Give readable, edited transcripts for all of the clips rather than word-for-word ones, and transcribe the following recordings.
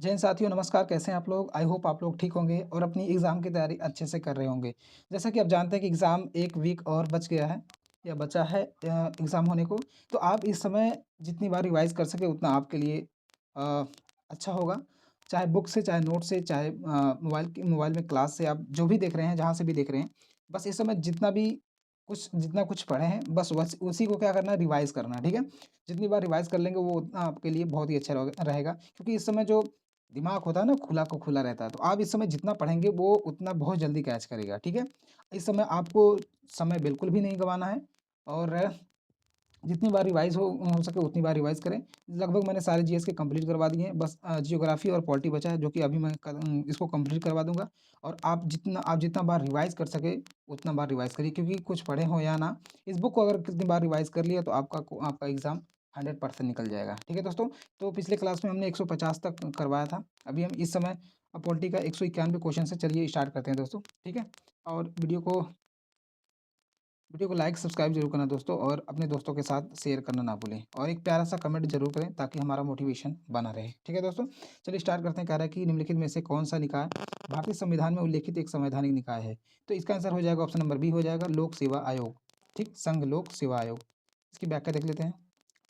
जय हिंद साथियों, नमस्कार। कैसे हैं आप लोग? आई होप आप लोग ठीक होंगे और अपनी एग्ज़ाम की तैयारी अच्छे से कर रहे होंगे। जैसा कि आप जानते हैं कि एग्ज़ाम 1 वीक और बच गया है या बचा है एग्ज़ाम होने को। तो आप इस समय जितनी बार रिवाइज़ कर सकें उतना आपके लिए अ, अच्छा होगा। चाहे बुक से, चाहे नोट से, चाहे मोबाइल में क्लास से आप जो भी देख रहे हैं, जहाँ से भी देख रहे हैं, बस इस समय जितना कुछ पढ़े हैं बस उसी को क्या करना है, रिवाइज़ करना है, ठीक है? जितनी बार रिवाइज़ कर लेंगे वो उतना आपके लिए बहुत ही अच्छा रहेगा क्योंकि इस समय जो दिमाग होता है ना खुला को खुला रहता है, तो आप इस समय जितना पढ़ेंगे वो उतना बहुत जल्दी कैच करेगा, ठीक है? इस समय आपको समय बिल्कुल भी नहीं गँवाना है और जितनी बार रिवाइज़ हो सके उतनी बार रिवाइज़ करें। लगभग मैंने सारे जीएस के कंप्लीट करवा दिए हैं, बस जियोग्राफ़ी और पॉलिटी बचा है जो कि अभी मैं इसको कंप्लीट करवा दूँगा और आप जितना बार रिवाइज़ कर सकें, उतना बार रिवाइज़ करिए क्योंकि कुछ पढ़े हों या ना, इस बुक को अगर कितनी बार रिवाइज़ कर लिया तो आपका एग्ज़ाम 100% निकल जाएगा, ठीक है दोस्तों? तो पिछले क्लास में हमने 150 तक करवाया था, अभी हम इस समय पॉलिटी का 191 क्वेश्चन से चलिए स्टार्ट करते हैं दोस्तों, ठीक है? और वीडियो को लाइक सब्सक्राइब जरूर करना दोस्तों और अपने दोस्तों के साथ शेयर करना ना भूलें और एक प्यारा सा कमेंट जरूर करें ताकि हमारा मोटिवेशन बना रहे, ठीक है दोस्तों? चलिए स्टार्ट करते हैं। कह रहा है कि निम्नलिखित में से कौन सा निकाय भारतीय संविधान में उल्लेखित एक संवैधानिक निकाय है? तो इसका आंसर हो जाएगा ऑप्शन नंबर बी हो जाएगा, लोक सेवा आयोग। ठीक, संघ लोक सेवा आयोग। इसकी व्याख्या देख लेते हैं।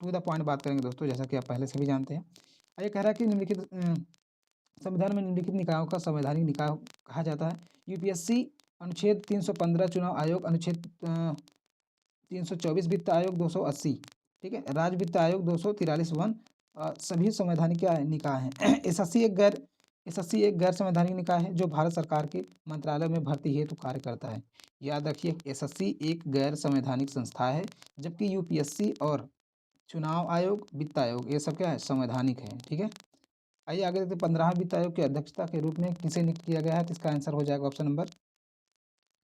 टू द पॉइंट बात करेंगे दोस्तों, जैसा कि आप पहले से भी जानते हैं। ये कह रहा है कि संविधान में निम्नलिखित निकायों का संवैधानिक निकाय कहा जाता है। यूपीएससी अनुच्छेद 315, चुनाव आयोग अनुच्छेद 324, वित्त आयोग 280, ठीक है? राज्य वित्त आयोग 243 वन सभी संवैधानिक क्या है, निकाय हैं। एसएससी एक गैर संवैधानिक निकाय है जो भारत सरकार के मंत्रालय में भर्ती हेतु कार्य करता है। याद रखिए, एसएससी एक गैर संवैधानिक संस्था है, जबकि यूपीएससी और चुनाव आयोग, वित्त आयोग, ये सब क्या है, संवैधानिक है, ठीक है? आइए आगे देखते हैं। 15वें वित्त आयोग की अध्यक्षता के रूप में किसे नियुक्त किया गया है? तो इसका आंसर हो जाएगा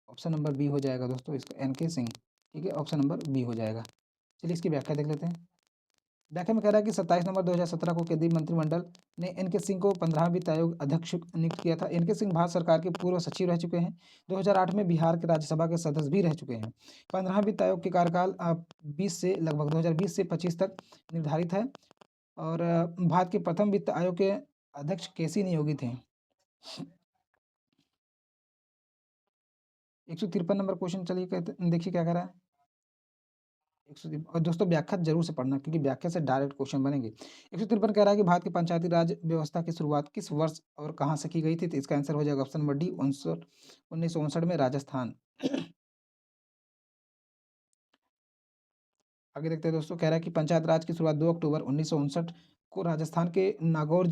ऑप्शन नंबर बी हो जाएगा दोस्तों, इसका एनके सिंह, ठीक है? ऑप्शन नंबर बी हो जाएगा। चलिए इसकी व्याख्या देख लेते हैं। व्याख्या में कह रहा है कि 27 नवंबर 2017 को केंद्रीय मंत्रिमंडल ने एनके सिंह को 15वें वित्त आयोग अध्यक्ष नियुक्त किया था। एनके सिंह भारत सरकार के पूर्व सचिव रह चुके हैं। 2008 में बिहार के राज्यसभा के सदस्य भी रह चुके हैं। 15वें वित्त आयोग के कार्यकाल 2020 से 25 तक निर्धारित है और भारत के प्रथम वित्त आयोग के अध्यक्ष केसी नियोगी थे। 153 नंबर क्वेश्चन, चलिए देखिए क्या कह रहा है। 103। और दोस्तों व्याख्या जरूर से पढ़ना क्योंकि व्याख्या से डायरेक्ट क्वेश्चन बनेंगे। 153 कह रहा है कि भारत की पंचायती राज व्यवस्था की शुरुआत किस वर्ष और कहाँ से की गई थी? तो इसका आंसर हो जाएगा ऑप्शन नंबर डी, 1959 में, राजस्थान। आगे देखते हैं दोस्तों। कह रहा है कि पंचायत राज की शुरुआत 2 अक्टूबर 1959 को राजस्थान के नागौर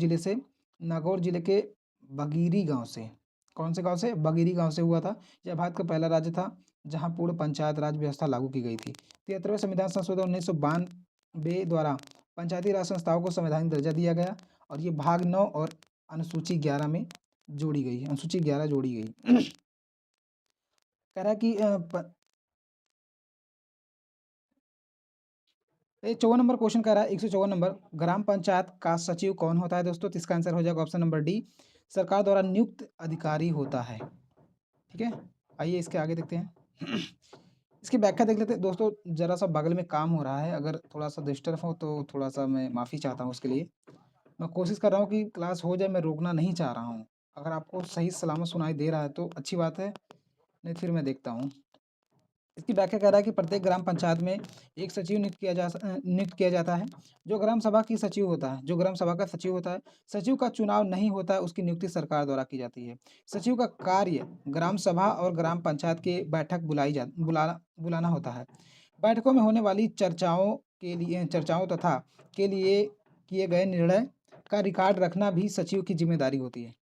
जिले के बगीरी गांव से, कौन से गांव से? बगीरी गांव से हुआ था। यह भारत का पहला राज्य था जहां पूर्ण पंचायत राज व्यवस्था लागू की गई थी। 73वें संविधान संशोधन 1992 द्वारा पंचायती राज संस्थाओं को संवैधानिक दर्जा दिया गया और ये भाग 9 और अनुसूची 11 में जोड़ी गई है, अनुसूची 11 जोड़ी गई। कह रहा है कि 54 नंबर क्वेश्चन कह रहा है, 154 नंबर, ग्राम पंचायत का सचिव कौन होता है दोस्तों? तो इसका आंसर हो जाएगा ऑप्शन नंबर डी, सरकार द्वारा नियुक्त अधिकारी होता है, ठीक है? आइए इसके आगे देखते हैं। इसकी व्याख्या देख लेते हैं दोस्तों। जरा सा बगल में काम हो रहा है, अगर थोड़ा सा डिस्टर्ब हो तो थोड़ा सा मैं माफ़ी चाहता हूँ उसके लिए। मैं कोशिश कर रहा हूँ कि क्लास हो जाए, मैं रोकना नहीं चाह रहा हूँ। अगर आपको सही सलामत सुनाई दे रहा है तो अच्छी बात है, नहीं फिर मैं देखता हूँ। इसकी व्याख्या कर रहा है कि प्रत्येक ग्राम पंचायत में एक सचिव नियुक्त किया जाता है जो ग्राम सभा की सचिव होता है, जो ग्राम सभा का सचिव होता है। सचिव का चुनाव नहीं होता है, उसकी नियुक्ति सरकार द्वारा की जाती है। सचिव का कार्य ग्राम सभा और ग्राम पंचायत के बैठक बुलाना होता है। बैठकों में होने वाली चर्चाओं तथा के लिए किए गए निर्णय का रिकॉर्ड रखना भी सचिव की जिम्मेदारी होती है।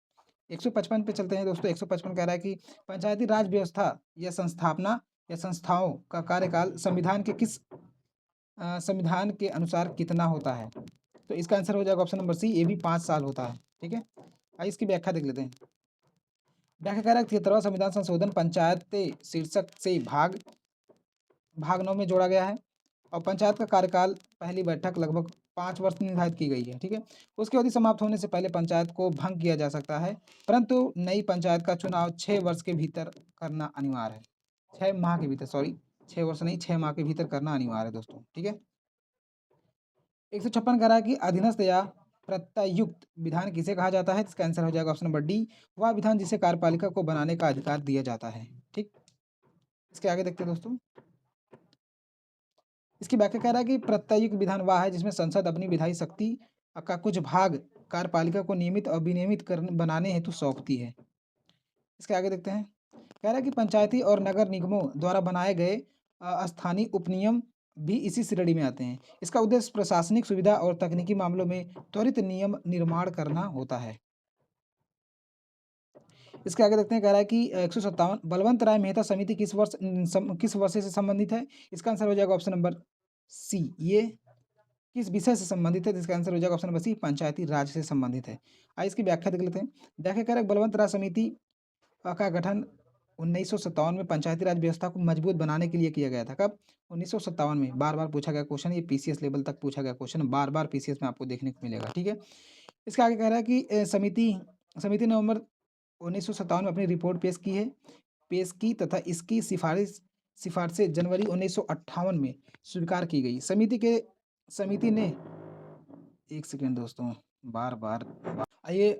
155 पे चलते हैं दोस्तों। 155 कह रहा है कि पंचायती राज व्यवस्था या संस्थापना या संस्थाओं का कार्यकाल संविधान के अनुसार कितना होता है? तो इसका आंसर हो जाएगा ऑप्शन नंबर सी, ये भी 5 साल होता है, ठीक है? आइए इसकी व्याख्या देख लेते हैं। व्याख्या कह रहा है 73वां संविधान संशोधन पंचायत शीर्षक से भाग 9 में जोड़ा गया है और पंचायत का कार्यकाल पहली बैठक लगभग 5 वर्ष निर्धारित की गई है, ठीक है? उसकी अवधि समाप्त होने से पहले पंचायत को भंग किया जा सकता है, परंतु नई पंचायत का चुनाव 6 वर्ष के भीतर करना अनिवार्य है। 6 माह के भीतर, सॉरी, 6 वर्ष नहीं, 6 माह के भीतर करना अनिवार्य है दोस्तों, ठीक है? 156 कह रहा है कि अधीनस्थ या प्रत्यायुक्त विधान किसे कहा जाता है? इसका आंसर हो जाएगा ऑप्शन नंबर डी, वह विधान जिसे कार्यपालिका को बनाने का अधिकार दिया जाता है। ठीक, इसके आगे देखते हैं दोस्तों। इसकी व्याख्या कह रहा है कि प्रत्यायुक्त विधान वह है जिसमें संसद अपनी विधायी शक्ति का कुछ भाग कार्यपालिका को नियमित और विनियमित करने बनाने हेतु सौंपती है। इसके आगे देखते हैं। कह रहा है कि पंचायती और नगर निगमों द्वारा बनाए गए स्थानीय उपनियम भी इसी श्रेणी में आते हैं। इसका उद्देश्य प्रशासनिक सुविधा और तकनीकी मामलों में त्वरित नियम निर्माण करना होता है। इसके आगे देखते हैं। कह रहा है कि 157 बलवंत राय मेहता समिति किस वर्ष से संबंधित है? इसका आंसर हो जाएगा ऑप्शन नंबर सी। ये किस विषय से संबंधित है? जिसका आंसर हो जाएगा ऑप्शन नंबर सी, पंचायती राज से संबंधित है। आइए इसकी व्याख्या देख लेते हैं। व्याख्या कह रहा है बलवंत राय समिति का गठन 1957 में पंचायती राज व्यवस्था को मजबूत बनाने के लिए किया गया था। कब? 1957 में। बार बार पूछा गया क्वेश्चन, ये पीसीएस लेवल तक पूछा गया क्वेश्चन, बार बार पीसीएस में आपको देखने को मिलेगा। ठीक है, इसके आगे कह रहा है कि समिति नवंबर 1957 में अपनी रिपोर्ट पेश की तथा इसकी सिफारिशें जनवरी 1958 में स्वीकार की गई। समिति ने एक सेकेंड दोस्तों, बार बार आइए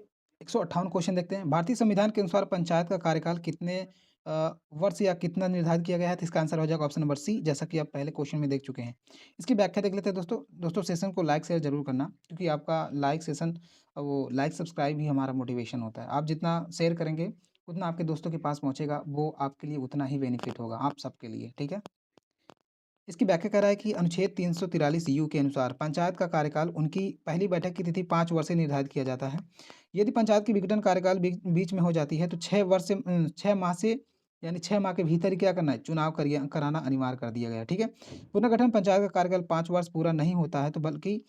158 क्वेश्चन देखते हैं। भारतीय संविधान के अनुसार पंचायत का कार्यकाल कितने वर्ष या कितना निर्धारित किया गया है? तो इसका आंसर हो जाएगा ऑप्शन नंबर सी, जैसा कि आप पहले क्वेश्चन में देख चुके हैं। इसकी व्याख्या देख लेते हैं दोस्तों सेशन को लाइक शेयर जरूर करना, क्योंकि आपका लाइक सेशन वो लाइक सब्सक्राइब ही हमारा मोटिवेशन होता है। आप जितना शेयर करेंगे उतना आपके दोस्तों के पास पहुंचेगा, वो आपके लिए उतना ही बेनिफिट होगा, आप सबके लिए। ठीक है, इसकी व्याख्या कर रहा है कि अनुच्छेद 343 यू के अनुसार पंचायत का कार्यकाल उनकी पहली बैठक की तिथि 5 वर्ष से निर्धारित किया जाता है। यदि पंचायत की विघटन कार्यकाल बीच में हो जाती है तो 6 माह से यानी 6 माह के भीतर ही क्या करना है? चुनाव कराना अनिवार्य कर दिया गया है। ठीक है, पुनर्गठन पंचायत का कार्यकाल 5 वर्ष पूरा नहीं होता है तो बल्कि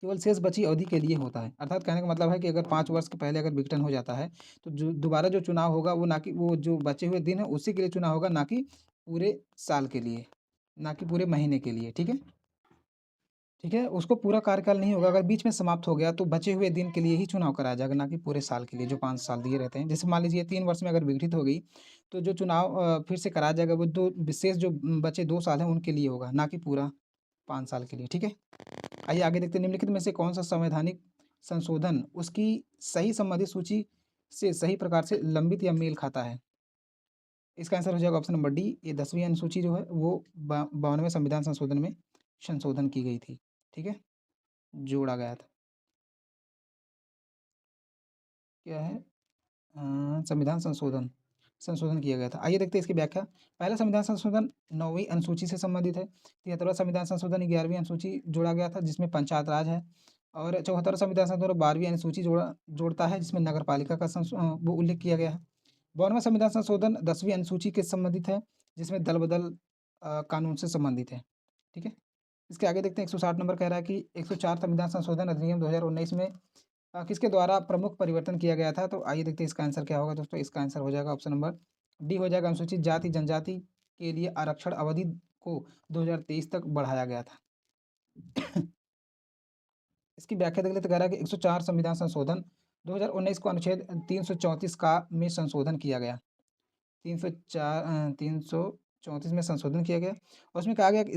केवल शेष बची अवधि के लिए होता है। अर्थात कहने का मतलब है कि अगर 5 वर्ष के पहले अगर विघटन हो जाता है तो जो दोबारा जो चुनाव होगा वो ना कि वो जो बचे हुए दिन है उसी के लिए चुनाव होगा, ना कि पूरे साल के लिए, ना कि पूरे महीने के लिए। ठीक है, ठीक है, उसको पूरा कार्यकाल नहीं होगा। अगर बीच में समाप्त हो गया तो बचे हुए दिन के लिए ही चुनाव कराया जाएगा, ना कि पूरे साल के लिए जो 5 साल दिए रहते हैं। जैसे मान लीजिए 3 वर्ष में अगर विघटित हो गई तो जो चुनाव फिर से कराया जाएगा वो दो विशेष जो बचे 2 साल हैं उनके लिए होगा, ना कि पूरा 5 साल के लिए। ठीक है, आइए आगे देखते हैं। निम्नलिखित में से कौन सा संवैधानिक संशोधन उसकी सही संबंधित सूची से सही प्रकार से लंबित या मेल खाता है? इसका आंसर हो जाएगा ऑप्शन नंबर डी। ये 10वीं अनुसूची जो है वो 52वें संविधान संशोधन में संशोधन की गई थी। ठीक है, जोड़ा गया था। क्या है? संविधान संशोधन किया गया था। आइए देखते हैं इसकी व्याख्या। पहला संविधान संशोधन 9वीं अनुसूची से संबंधित है। 73वां संविधान संशोधन 11वीं अनुसूची जोड़ा गया था जिसमें पंचायत राज है। और 74वां संविधान संशोधन 12वीं अनुसूची जोड़ता है जिसमें नगर पालिका का वो उल्लेख किया गया है। 52वां संविधान संशोधन 10वीं अनुसूची के संबंधित है जिसमें दल बदल कानून से संबंधित है। ठीक है, इसके आगे देखते हैं। 160 नंबर कह रहा है कि 104 संविधान संशोधन अधिनियम 2019 में किसके द्वारा प्रमुख परिवर्तन किया गया था? तो आइए देखते हैं इसका आंसर क्या होगा दोस्तों। इसका आंसर हो जाएगा ऑप्शन नंबर डी हो जाएगा, अनुसूचित जाति जनजाति के लिए आरक्षण अवधि को 2023 तक बढ़ाया गया था। इसकी व्याख्या देख लेते। कह रहा है कि 104 संविधान संशोधन 2019 को अनुच्छेद 334 का में संशोधन किया गया। 334 में संशोधन किया गया और उसमें कहा गया कि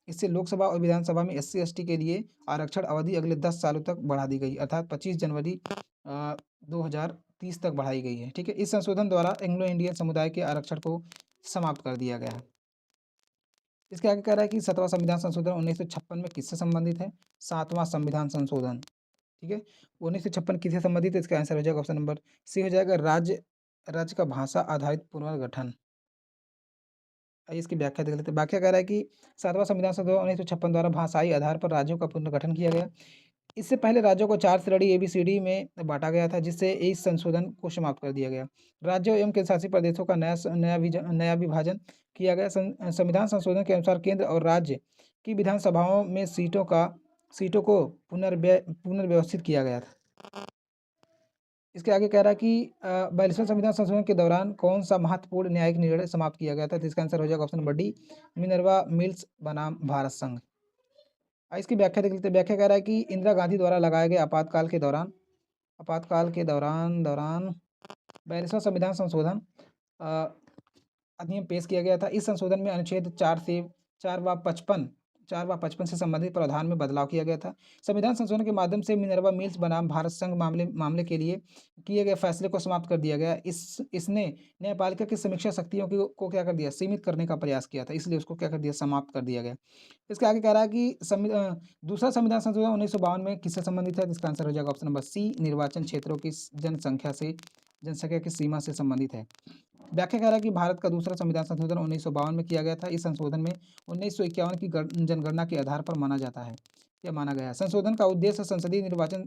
इससे लोकसभा और विधानसभा में SC/ST के लिए आरक्षण अवधि अगले 10 सालों तक बढ़ा दी गई, अर्थात 25 जनवरी 2030 तक बढ़ाई गई है। ठीक है, इस संशोधन द्वारा एंग्लो इंडियन समुदाय के आरक्षण को समाप्त कर दिया गया है। इसके आगे कह रहा है कि 7वां संविधान संशोधन 1956 में किससे संबंधित है? 7वां संविधान संशोधन, ठीक है, 1956 किससे संबंधित है? इसका आंसर हो जाएगा ऑप्शन नंबर सी हो जाएगा, राज्य का भाषा आधारित पुनर्गठन। आइए इसकी व्याख्या देख लेते हैं। व्याख्या कह रहा है कि 7वां संविधान संशोधन 1956 द्वारा भाषाई आधार पर राज्यों का पुनर्गठन किया गया। इससे पहले राज्यों को 4 श्रेणी ABCD में बांटा गया था, जिससे इस संशोधन को समाप्त कर दिया गया। राज्यों एवं केंद्रशासित प्रदेशों का नया विभाजन किया गया। संविधान संशोधन के अनुसार केंद्र और राज्य की विधानसभाओं में सीटों को पुनर्व्यवस्थित किया गया था। इसके आगे कह रहा है कि 42वें संविधान संशोधन के दौरान कौन सा महत्वपूर्ण न्यायिक निर्णय समाप्त किया गया था? तो इसका आंसर हो जाएगा option number D, Minerva mills बनाम भारत संघ। इसकी व्याख्या देख लेते हैं। व्याख्या कह रहा है कि इंदिरा गांधी द्वारा लगाए गए आपातकाल के दौरान 42वां संविधान संशोधन अधिनियम पेश किया गया था। इस संशोधन में अनुच्छेद 4 व 55 4/55 से संबंधित प्रावधान में बदलाव किया गया था। संविधान संशोधन के माध्यम से मिनर्वा मिल्स बनाम भारत संघ मामले मामले के लिए किए गए फैसले को समाप्त कर दिया गया। इसने न्यायपालिका की समीक्षा शक्तियों को क्या कर दिया, सीमित करने का प्रयास किया था, इसलिए उसको क्या कर दिया, समाप्त कर दिया गया। इसके आगे कह रहा है कि दूसरा संविधान संशोधन 1952 में किससे संबंधित है? तो इसका आंसर हो जाएगा ऑप्शन नंबर सी, निर्वाचन क्षेत्रों की जनसंख्या की सीमा से संबंधित है। व्याख्या कह रहा है कि भारत का दूसरा संविधान संशोधन 1952 में किया गया था। इस संशोधन में 1951 की जनगणना के आधार पर माना जाता है, यह माना गया है। संशोधन का उद्देश्य संसदीय निर्वाचन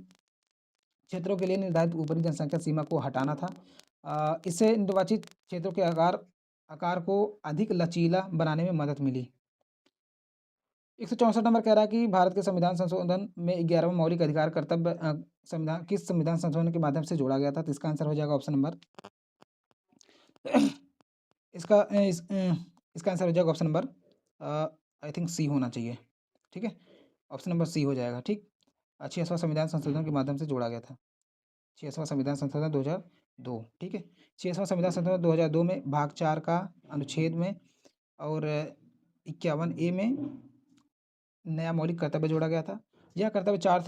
क्षेत्रों के लिए निर्धारित ऊपरी जनसंख्या सीमा को हटाना था। इससे निर्वाचित क्षेत्रों के आकार को अधिक लचीला बनाने में मदद मिली। 164 नंबर कह रहा है कि भारत के संविधान संशोधन में 11वां मौलिक अधिकार कर्तव्य संविधान किस संविधान संशोधन के माध्यम से जोड़ा गया था? तो इसका आंसर हो जाएगा ऑप्शन नंबर इसका आंसर हो जाएगा ऑप्शन नंबर आई थिंक सी होना चाहिए। ठीक है, ऑप्शन नंबर सी हो जाएगा। ठीक, 86वां संविधान संशोधन के माध्यम से जोड़ा गया था। 86वां संविधान संशोधन 2002। ठीक है, 86वां संविधान संशोधन 2002 में भाग 4 का अनुच्छेद में और 51A में नया मौलिक कर्तव्य जोड़ा गया था। यह कर्तव्य 6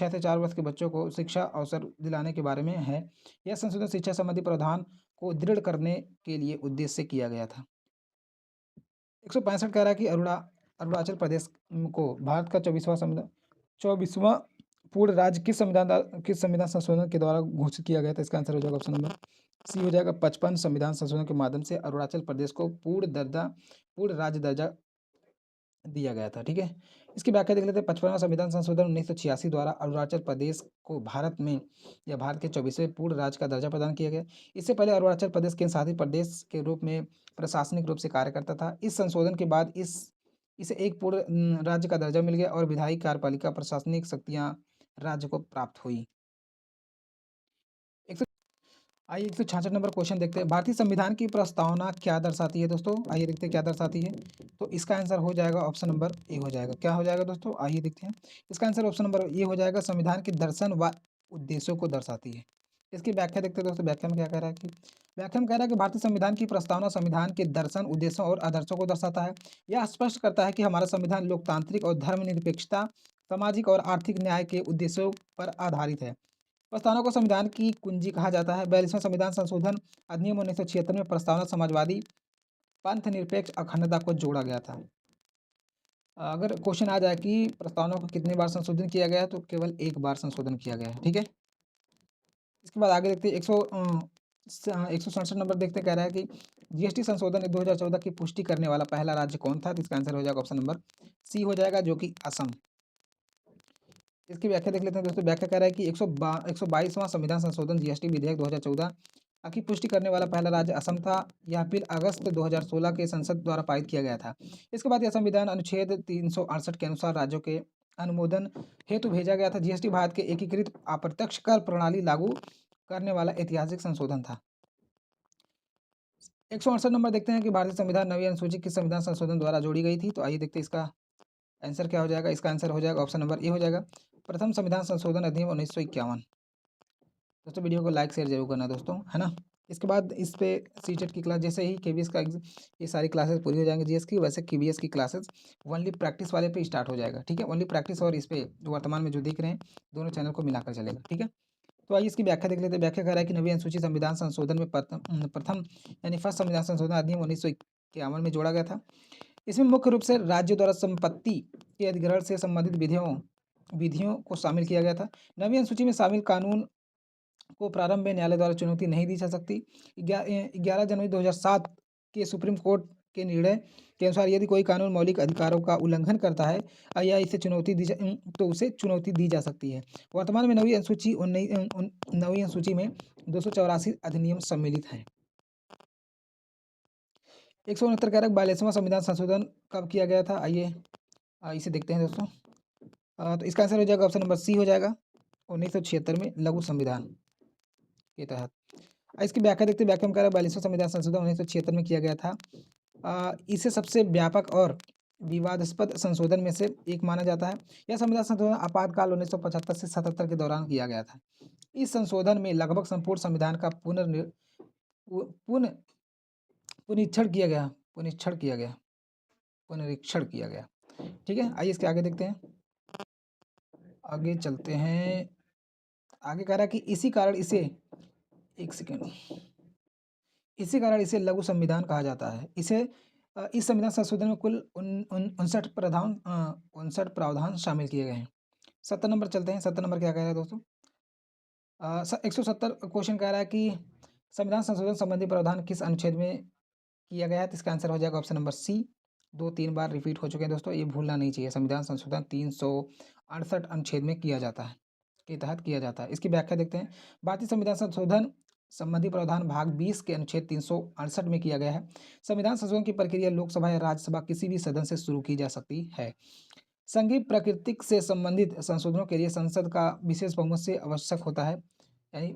से 4 वर्ष के बच्चों को शिक्षा अवसर दिलाने के बारे में है। यह संशोधन शिक्षा संबंधी प्रावधान को दृढ़ करने के लिए उद्देश्य से किया गया था। 165 कह रहा है कि अरुणाचल प्रदेश को भारत का 24वां पूर्ण राज्य किस संविधान संशोधन के द्वारा घोषित किया गया था? इसका आंसर हो जाएगा ऑप्शन नंबर सी हो जाएगा। 55 संविधान संशोधन के माध्यम से अरुणाचल प्रदेश को पूर्ण राज्य दर्जा दिया गया था। ठीक है, इसकी व्याख्या देख लेते हैं। 55वां संविधान संशोधन 1986 द्वारा अरुणाचल प्रदेश को भारत में या भारत के 24वें पूर्ण राज्य का दर्जा प्रदान किया गया। इससे पहले अरुणाचल प्रदेश केंद्र शासित प्रदेश के रूप में प्रशासनिक रूप से कार्य करता था। इस संशोधन के बाद इसे एक पूर्ण राज्य का दर्जा मिल गया और विधायी, कार्यपालिका, प्रशासनिक शक्तियां राज्य को प्राप्त हुई। आइए 166 नंबर क्वेश्चन देखते हैं। भारतीय संविधान की प्रस्तावना क्या दर्शाती है दोस्तों? आइए देखते हैं क्या दर्शाती है। तो इसका आंसर हो जाएगा ऑप्शन नंबर ए हो जाएगा। क्या हो जाएगा दोस्तों? आइए देखते हैं। इसका आंसर ऑप्शन नंबर ए हो जाएगा, संविधान के दर्शन व उद्देश्यों को दर्शाती है। इसकी व्याख्या देखते हैं दोस्तों। व्याख्या में क्या कह रहा है कि व्याख्या में कह रहा है कि भारतीय संविधान की प्रस्तावना संविधान के दर्शन, उद्देश्यों और आदर्शों को दर्शाता है। यह स्पष्ट करता है कि हमारा संविधान लोकतांत्रिक और धर्मनिरपेक्षता, सामाजिक और आर्थिक न्याय के उद्देश्यों पर आधारित है। प्रस्तावना को संविधान की कुंजी कहा जाता है। 42वां संविधान संशोधन अधिनियम 1976 में प्रस्तावना समाजवादी, पंथ निरपेक्ष अखंडता को जोड़ा गया था। अगर क्वेश्चन आ जाए कि प्रस्तावना को कितनी बार संशोधन किया गया है, तो केवल एक बार संशोधन किया गया है। ठीक है, इसके बाद आगे देखते हैं 167 नंबर देखते, कह रहा है कि जीएसटी संशोधन 2014 की पुष्टि करने वाला पहला राज्य कौन था? तो इसका आंसर हो जाएगा ऑप्शन नंबर सी हो जाएगा, जो कि असम। इसकी व्याख्या देख लेते हैं दोस्तों। व्याख्या कह रहा है कि 122वां संविधान संशोधन जीएसटी विधेयक 2014 की पुष्टि करने वाला पहला राज्य असम था। यह बिल अगस्त 2016 के संसद द्वारा पारित किया गया था। इसके बाद यह संविधान अनुच्छेद 368 के अनुसार राज्यों के अनुमोदन हेतु भेजा गया था। जीएसटी भारत के एकीकृत अप्रत्यक्ष कर प्रणाली लागू करने वाला ऐतिहासिक संशोधन था। 168 नंबर देखते हैं कि भारतीय संविधान नवीन अनुसूची किस संविधान संशोधन द्वारा जोड़ी गई थी? तो आइए देखते हैं इसका आंसर क्या हो जाएगा। इसका आंसर हो जाएगा ऑप्शन नंबर ए हो जाएगा, प्रथम संविधान संशोधन अधिनियम 1951। दोस्तों वीडियो को लाइक शेयर जरूर करना दोस्तों, है ना। इसके बाद इस पे सीटेट की क्लास, जैसे ही केबीएस का ये सारी क्लासेस पूरी हो जाएंगी जीएस की, वैसे केबीएस की क्लासेस ओनली प्रैक्टिस वाले पे स्टार्ट हो जाएगा। ठीक है, ओनली प्रैक्टिस और इस पे वर्तमान में जो दिख रहे हैं दोनों चैनल को मिलाकर चलेगा। ठीक है, तो आइए इसकी व्याख्या देख लेते हैं। व्याख्या कर रहा है कि नवीन अनुसूची संविधान संशोधन में प्रथम यानी फर्स्ट संविधान संशोधन अधिनियम 1951 में जोड़ा गया था। इसमें मुख्य रूप से राज्यों द्वारा संपत्ति के अधिग्रहण से संबंधित विधियों को शामिल किया गया था। नवीन अनुसूची में शामिल कानून को प्रारंभ में न्यायालय द्वारा चुनौती नहीं दी जा सकती। 11 जनवरी 2007 के सुप्रीम कोर्ट के निर्णय के अनुसार यदि कोई कानून मौलिक अधिकारों का उल्लंघन करता है या इसे तो उसे चुनौती दी जा सकती है। वर्तमान में नवी अनुसूची में 284 अधिनियम सम्मिलित हैं। 169 कह रहा है 42वां संविधान संशोधन कब किया गया था? आइए इसे देखते हैं दोस्तों। तो इसका आंसर हो जाएगा ऑप्शन नंबर सी हो जाएगा, 1976 में लघु संविधान के तहत। इसकी व्याख्या देखते हैं। व्याख्या में कह रहा है 42वां संविधान संशोधन 1976 में किया गया था। इसे सबसे व्यापक और विवादास्पद संशोधन में से एक माना जाता है। यह संविधान संशोधन आपातकाल 1975 से 77 के दौरान किया गया था। इस संशोधन में लगभग संपूर्ण संविधान का पुनरीक्षण किया गया। ठीक है, आइए इसके आगे देखते हैं। आगे चलते हैं। आगे कह रहा है कि इसी कारण इसे, एक सेकेंड, इसी कारण इसे लघु संविधान कहा जाता है। इसे इस संविधान संशोधन में कुल 59 प्रावधान शामिल किए गए हैं। 70 नंबर चलते हैं। 70 नंबर क्या कह रहा है दोस्तों? 170 क्वेश्चन कह रहा है कि संविधान संशोधन संबंधी प्रावधान किस अनुच्छेद में किया गया है? तो इसका आंसर हो जाएगा ऑप्शन नंबर सी। 2-3 बार रिपीट हो चुके हैं दोस्तों, ये भूलना नहीं चाहिए। संविधान संशोधन 368 अनुच्छेद में किया जाता है, के तहत किया जाता है। इसकी व्याख्या देखते हैं। भारतीय संविधान संशोधन संबंधी प्रावधान भाग 20 के अनुच्छेद 368 में किया गया है। संविधान संशोधन की प्रक्रिया लोकसभा या राज्यसभा किसी भी सदन से शुरू की जा सकती है। संघीय प्राकृतिक से संबंधित संशोधनों के लिए संसद का विशेष बहुमत से आवश्यक होता है। यानी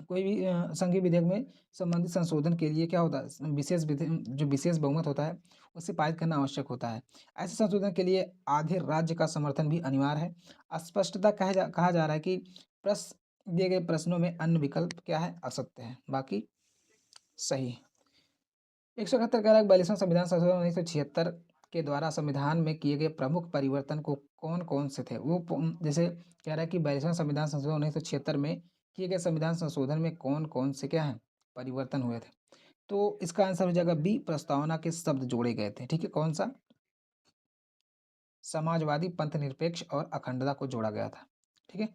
कोई भी संघीय विधेयक में संबंधित संशोधन के लिए क्या होता है? जो विशेष बहुमत होता है उसे पारित करना आवश्यक होता है। ऐसे संशोधन के लिए आधे राज्य का समर्थन भी अनिवार्य है। स्पष्टता कहा जा रहा है कि दिए गए प्रश्नों में अन्य विकल्प क्या है? असत्य है, बाकी सही। 171 कह रहा है 42वां संविधान संशोधन 1976 के द्वारा संविधान में किए गए प्रमुख परिवर्तन को कौन कौन से थे? जैसे कह रहा है कि 42वां संविधान संशोधन 1976 में किए गए संविधान संशोधन में कौन कौन से क्या है परिवर्तन हुए थे? तो इसका आंसर हो जाएगा बी, प्रस्तावना के शब्द जोड़े गए थे। ठीक है, कौन सा? समाजवादी, पंथ निरपेक्ष और अखंडता को जोड़ा गया था। ठीक है,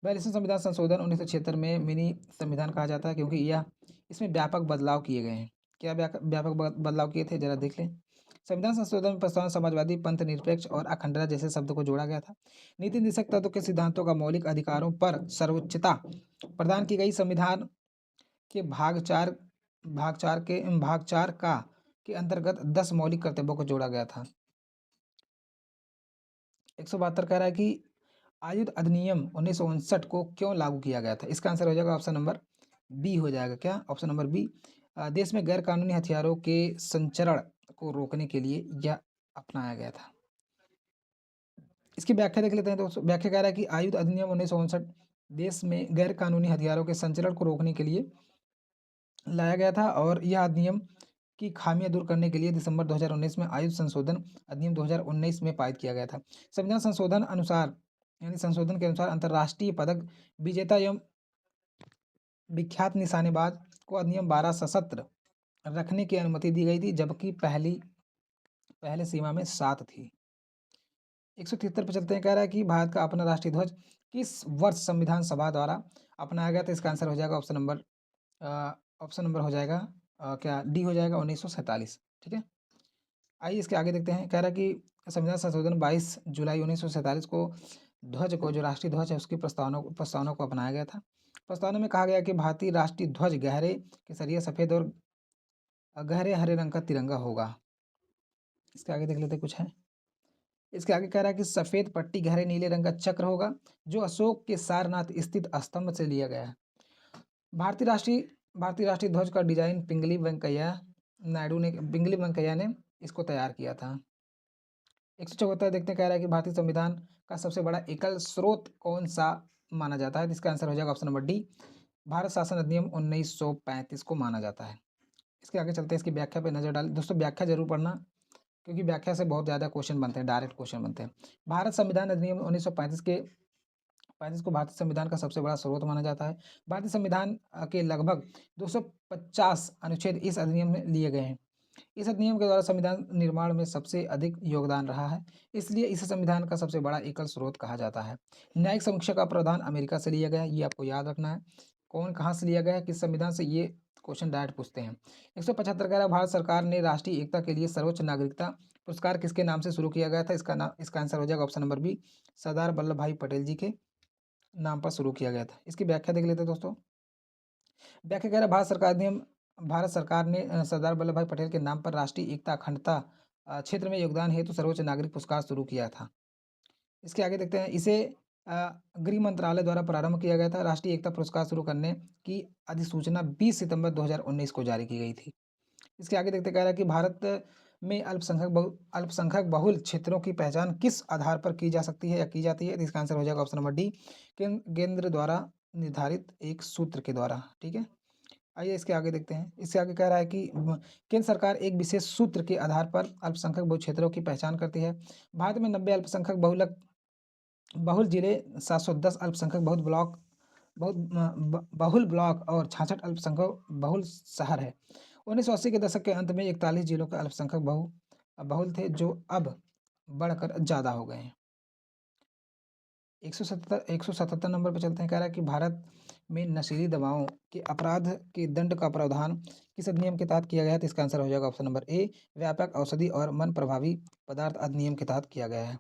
42वां संविधान संशोधन 1976 में मिनी संविधान कहा जाता है क्योंकि यह इसमें व्यापक बदलाव किए गए हैं। क्या व्यापक बदलाव किए थे, जरा देख लें। संविधान संशोधन में प्रस्तावना समाजवादी, पंथ निरपेक्ष और अखंडता जैसे शब्द को जोड़ा गया था। नीति निर्देशक तत्व के सिद्धांतों का मौलिक अधिकारों पर सर्वोच्चता प्रदान की गई। संविधान के भाग चार का के अंतर्गत 10 मौलिक कर्तव्यों को जोड़ा गया था। 172 कह रहा है कि आयुध अधिनियम 1959 को क्यों लागू किया गया था? इसका आंसर हो जाएगा ऑप्शन नंबर बी हो जाएगा। क्या? Option number B. देश में गैर कानूनी हथियारों के संचरण को रोकने के लिए यह अपनाया गया था। इसकी व्याख्या देख लेते हैं दोस्तों। व्याख्या कह रहा है कि आयुध अधिनियम 1959 देश में गैर कानूनी हथियारों के संचरण को रोकने के लिए लाया गया था और यह अधिनियम की खामियां दूर करने के लिए दिसंबर 2019 में आयुध संशोधन अधिनियम 2019 में पारित किया गया था। संविधान संशोधन के अनुसार अंतर्राष्ट्रीय पदक विजेता एवं विख्यात निशानेबाज को अधिनियम 12 सशस्त्र रखने की अनुमति दी गई थी, जबकि पहले सीमा में 7 थी। 173 पर चलते हैं। कह रहा है कि भारत का अपना राष्ट्रीय ध्वज किस वर्ष संविधान सभा द्वारा अपनाया गया था? इसका आंसर हो जाएगा ऑप्शन नंबर हो जाएगा क्या डी हो जाएगा 1947। ठीक है, आइए इसके आगे देखते हैं। कह रहा है कि संविधान संशोधन 22 जुलाई 1947 को जो राष्ट्रीय ध्वज है उसकी प्रस्तावना को अपनाया गया था। प्रस्तावना में कहा गया कि भारतीय राष्ट्रीय ध्वज गहरे केसरिया सफेद और गहरे हरे रंग का तिरंगा होगा। इसके आगे देख लेते कुछ है। इसके आगे कह रहा है कि सफेद पट्टी गहरे नीले रंग का चक्र होगा जो अशोक के सारनाथ स्थित स्तंभ से लिया गया है। भारतीय राष्ट्रीय ध्वज का डिजाइन पिंगली वेंकैया ने इसको तैयार किया था। 174 देखते हैं। कह रहा है कि भारतीय संविधान का सबसे बड़ा एकल स्रोत कौन सा माना जाता है? इसका आंसर हो जाएगा ऑप्शन नंबर डी, भारत शासन अधिनियम 1935 को माना जाता है। इसके आगे चलते हैं। इसकी व्याख्या पे नजर डालें दोस्तों। व्याख्या जरूर पढ़ना क्योंकि व्याख्या से बहुत ज़्यादा क्वेश्चन बनते हैं, डायरेक्ट क्वेश्चन बनते हैं। भारत संविधान अधिनियम 1935 को भारतीय संविधान का सबसे बड़ा स्रोत माना जाता है। भारतीय संविधान के लगभग 250 अनुच्छेद इस अधिनियम में लिए गए हैं। इस अधिनियम के द्वारा संविधान निर्माण में सबसे अधिक योगदान रहा है, इसलिए इसे संविधान का सबसे बड़ा एकल स्रोत कहा जाता है। न्यायिक समीक्षा का प्रावधान अमेरिका से लिया गया है, ये आपको याद रखना है। कौन कहाँ से लिया गया है, किस संविधान से, ये क्वेश्चन डायरेक्ट पूछते हैं। 175 कह रहा है भारत सरकार ने राष्ट्रीय एकता के लिए सर्वोच्च नागरिकता पुरस्कार किसके नाम से शुरू किया गया था? इसका आंसर हो जाएगा option number B, Sardar Vallabh भाई पटेल जी के नाम पर शुरू किया गया था। इसकी व्याख्या देख लेते हैं दोस्तों। व्याख्या कह रहा है भारत सरकार ने सरदार वल्लभ भाई पटेल के नाम पर राष्ट्रीय एकता अखंडता क्षेत्र में योगदान हेतु सर्वोच्च नागरिक पुरस्कार शुरू किया था। इसके आगे देखते हैं। इसे गृह मंत्रालय द्वारा प्रारंभ किया गया था। राष्ट्रीय एकता पुरस्कार शुरू करने की अधिसूचना 20 सितंबर 2019 को जारी की गई थी। इसके आगे देखते कह रहा है कि भारत में अल्पसंख्यक बहुल क्षेत्रों की पहचान किस आधार पर की जा सकती है या की जाती है? तो इसका आंसर हो जाएगा ऑप्शन नंबर डी, केंद्र द्वारा निर्धारित एक सूत्र के द्वारा। ठीक है, आइए इसके आगे देखते हैं। इससे आगे कह रहा है कि केंद्र सरकार एक विशेष सूत्र के आधार पर अल्पसंख्यक बहुल क्षेत्रों की पहचान करती है। भारत में 90 अल्पसंख्यक बहुल जिले, 710 अल्पसंख्यक बहुल ब्लॉक और 66 अल्पसंख्यक बहुल शहर है। 1980 के दशक के अंत में 41 जिलों के अल्पसंख्यक बहुल थे, जो अब बढ़कर ज़्यादा हो गए हैं। 177 नंबर पे चलते हैं। कह रहा है कि भारत में नशीली दवाओं के अपराध के दंड का प्रावधान किस अधिनियम के तहत किया गया है? तो इसका आंसर हो जाएगा ऑप्शन नंबर ए, व्यापक औषधि और मन प्रभावी पदार्थ अधिनियम के तहत किया गया है।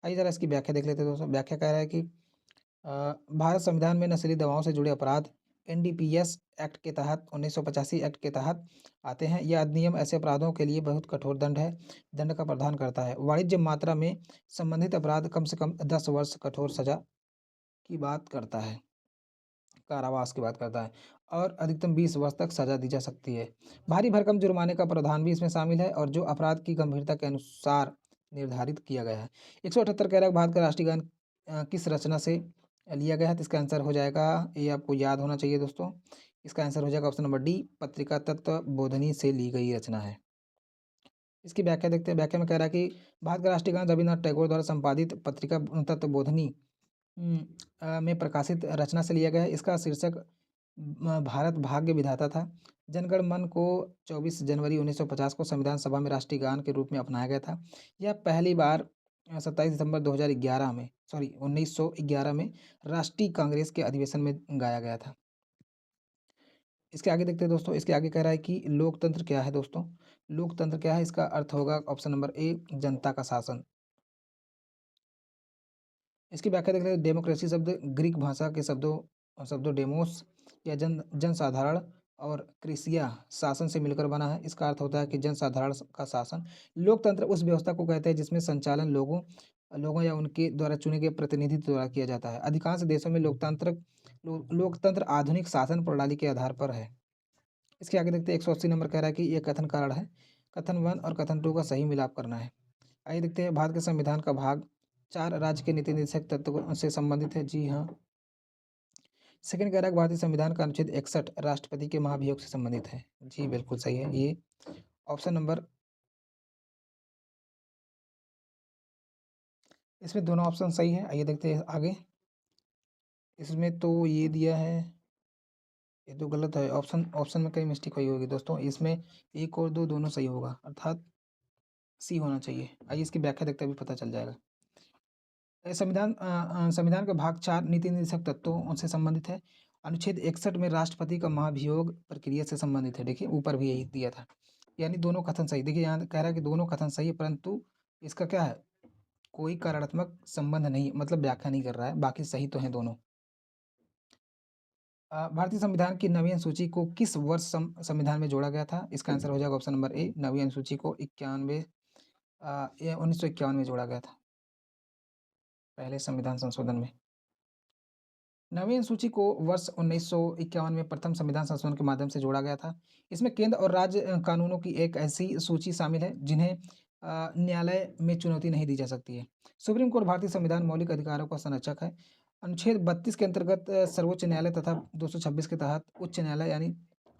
आइए जरा इसकी व्याख्या देख लेते हैं दोस्तों। व्याख्या कह रहा है कि भारत संविधान में नशीली दवाओं से जुड़े अपराध एनडीपीएस एक्ट के तहत 1985 एक्ट के तहत आते हैं। यह अधिनियम ऐसे अपराधों के लिए बहुत कठोर दंड का प्रावधान करता है। वाणिज्य मात्रा में संबंधित अपराध कम से कम 10 वर्ष कठोर सजा की बात करता है, कारावास की बात करता है, और अधिकतम 20 वर्ष तक सजा दी जा सकती है। भारी भरकम जुर्माने का प्रावधान भी इसमें शामिल है, और जो अपराध की गंभीरता के अनुसार निर्धारित किया गया है। 178 कह रहा है भारत का राष्ट्रीय गान किस रचना से लिया गया है? तो इसका आंसर हो जाएगा, ये आपको याद होना चाहिए दोस्तों, इसका आंसर हो जाएगा ऑप्शन नंबर डी, पत्रिका तत्व बोधनी से ली गई रचना है। इसकी व्याख्या देखते हैं। व्याख्या में कह रहा है कि भारत का राष्ट्रीय गान रविन्द्रनाथ टैगोर द्वारा संपादित पत्रिका तत्व बोधनी में प्रकाशित रचना से लिया गया है। इसका शीर्षक भारत भाग्य विधाता था। जनगण मन को 24 जनवरी 1950 को संविधान सभा में राष्ट्रीय गान के रूप में अपनाया गया था। यह पहली बार 27 दिसंबर 2011 में 1911 में राष्ट्रीय कांग्रेस के अधिवेशन में गाया गया था। इसके आगे देखते हैं दोस्तों। इसके आगे कह रहा है कि लोकतंत्र क्या है दोस्तों? लोकतंत्र क्या है? इसका अर्थ होगा ऑप्शन नंबर ए, जनता का शासन। इसकी व्याख्या देख रहे हैं। डेमोक्रेसी शब्द ग्रीक भाषा के शब्दों डेमोस या जनसाधारण और क्रिसिया शासन से मिलकर बना है। इसका अर्थ होता है कि जनसाधारण का शासन। लोकतंत्र उस व्यवस्था को कहते हैं जिसमें संचालन लोगों या उनके द्वारा चुने गए प्रतिनिधित्व द्वारा किया जाता है। अधिकांश देशों में लोकतंत्र आधुनिक शासन प्रणाली के आधार पर है। इसके आगे देखते हैं। 180 नंबर कह रहा है कि ये कथन कारण है, कथन 1 और कथन 2 का सही मिलाप करना है। आइए देखते हैं। भारत के संविधान का भाग 4 राज्य के नीति निर्देशक तत्वों से संबंधित है। जी हाँ। सेकंड कह रहा है भारतीय संविधान का अनुच्छेद 61 राष्ट्रपति के महाभियोग से संबंधित है। जी बिल्कुल सही है ये ऑप्शन नंबर। इसमें दोनों ऑप्शन सही है। आइए देखते हैं आगे। इसमें तो ये दिया है, ये तो गलत है। ऑप्शन में कई मिस्टेक हुई होगी दोस्तों। इसमें 1 और 2 दोनों सही होगा, अर्थात सी होना चाहिए। आइए इसकी व्याख्या देखते हुए पता चल जाएगा। संविधान का भाग 4 नीति निर्देशक तत्वों से संबंधित है। अनुच्छेद 61 में राष्ट्रपति का महाभियोग प्रक्रिया से संबंधित है। देखिए ऊपर भी यही दिया था, यानी दोनों कथन सही। देखिए यहाँ कह रहा है कि दोनों कथन सही है, परंतु इसका क्या है, कोई कार्यात्मक संबंध नहीं, मतलब व्याख्या नहीं कर रहा है। बाकी सही तो हैं दोनों। भारतीय संविधान की नवीन सूची को किस वर्ष संविधान में जोड़ा गया था? इसका आंसर हो जाएगा ऑप्शन नंबर ए, नवीन सूची को 1951 में जोड़ा गया था, पहले संविधान संशोधन में। नवीन सूची को वर्ष 1951 में प्रथम संविधान संशोधन के माध्यम से जोड़ा गया था। इसमें केंद्र और राज्य कानूनों की एक ऐसी सूची शामिल है जिन्हें न्यायालय में चुनौती नहीं दी जा सकती है। सुप्रीम कोर्ट भारतीय संविधान मौलिक अधिकारों का संरक्षक है। अनुच्छेद 32 के अंतर्गत सर्वोच्च न्यायालय तथा 226 के तहत उच्च न्यायालय यानी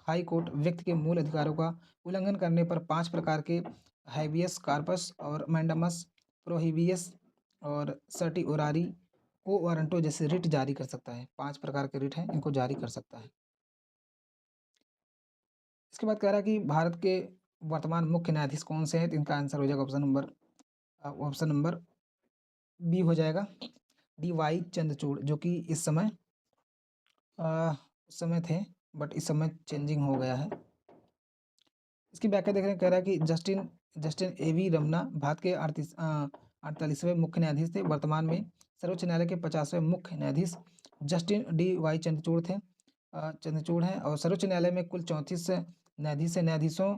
हाई कोर्ट व्यक्ति के मूल अधिकारों का उल्लंघन करने पर 5 प्रकार के हैबियस कार्पस और मैंडामस प्रोहिबियस और सर्टिओरारी को वारंटो जैसे रिट जारी कर सकता है। 5 प्रकार के रिट हैं, इनको जारी कर सकता है। इसके बाद कह रहा है कि भारत के वर्तमान मुख्य न्यायाधीश कौन से हैं? तो इनका आंसर हो जाएगा ऑप्शन नंबर बी हो जाएगा, डी वाई चंद्रचूड़, जो कि उस समय थे, बट इस समय चेंजिंग हो गया है। इसकी व्याख्या देख रहे हैं। कह रहा है कि justice A V Ramana Bharat के 48वें मुख्य न्यायाधीश थे। वर्तमान में सर्वोच्च न्यायालय के 50वें मुख्य न्यायाधीश जस्टिन डी वाई चंद्रचूड़ हैं। और सर्वोच्च न्यायालय में कुल 34 न्यायाधीश हैं। न्यायाधीशों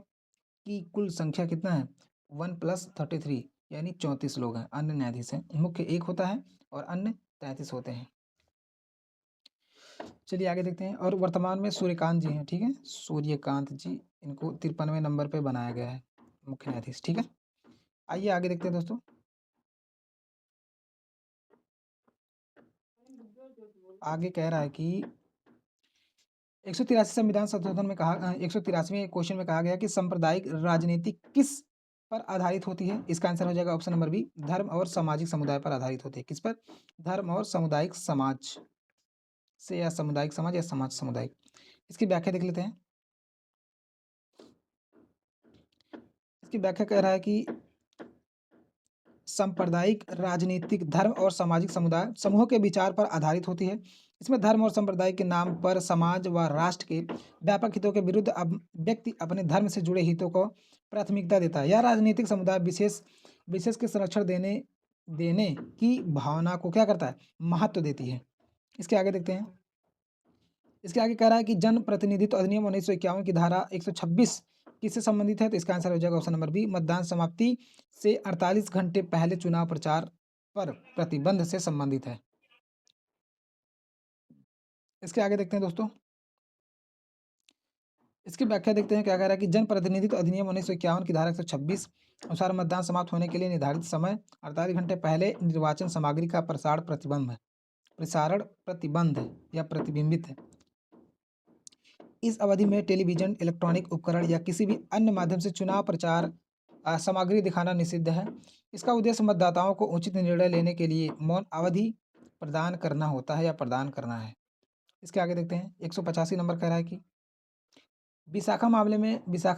की कुल संख्या कितना है? 1+33, यानी 34 लोग हैं। अन्य न्यायाधीश हैं, मुख्य 1 होता है और अन्य 33 होते हैं। चलिए आगे देखते हैं। और वर्तमान में सूर्यकांत जी हैं, ठीक है, सूर्यकांत जी, इनको 53वें नंबर पे बनाया गया है मुख्य न्यायाधीश, ठीक है। आइए आगे देखते हैं दोस्तों। आगे कह रहा है कि 183 संविधान संशोधन में कहा 183वें क्वेश्चन में कहा गया कि सांप्रदायिक राजनीति किस पर आधारित होती है? इसका आंसर हो जाएगा ऑप्शन नंबर बी, धर्म और सामाजिक समुदाय पर आधारित होती है। किस पर? धर्म और सामुदायिक समाज से, या सामुदायिक समाज या समाज सामुदायिक। इसकी व्याख्या देख लेते हैं। इसकी व्याख्या कह रहा है कि सांप्रदायिक राजनीतिक धर्म और सामाजिक समुदाय समूह के विचार पर आधारित होती है। इसमें धर्म और संप्रदाय के नाम पर समाज व राष्ट्र के व्यापक हितों के विरुद्ध अब व्यक्ति अपने धर्म से जुड़े हितों को प्राथमिकता देता है। यह राजनीतिक समुदाय विशेष के संरक्षण देने देने की भावना को क्या करता है? महत्व देती है। इसके आगे देखते हैं। इसके आगे कह रहा है कि जन प्रतिनिधित्व अधिनियम 1951 की धारा 126 किससे संबंधित है? तो इसका आंसर हो जाएगा ऑप्शन नंबर बी, मतदान समाप्ति से 48 घंटे पहले चुनाव प्रचार पर प्रतिबंध से संबंधित है। इसके आगे देखते हैं दोस्तों। इसकी व्याख्या देखते हैं। क्या कह रहा है कि जन प्रतिनिधित्व अधिनियम 1951 की धारा 126 अनुसार मतदान समाप्त होने के लिए निर्धारित समय 48 घंटे पहले निर्वाचन सामग्री का प्रसारण प्रतिबंध या प्रतिबिंबित है। इस अवधि में टेलीविजन, इलेक्ट्रॉनिक उपकरण या किसी भी अन्य माध्यम से चुनाव प्रचार सामग्री दिखाना निषिद्ध है। इसका उद्देश्य मतदाताओं को उचित निर्णय लेने के लिए मौन अवधि प्रदान करना होता है या प्रदान करना है। इसके आगे देखते हैं। 185 नंबर कह रहा है कि विशाखा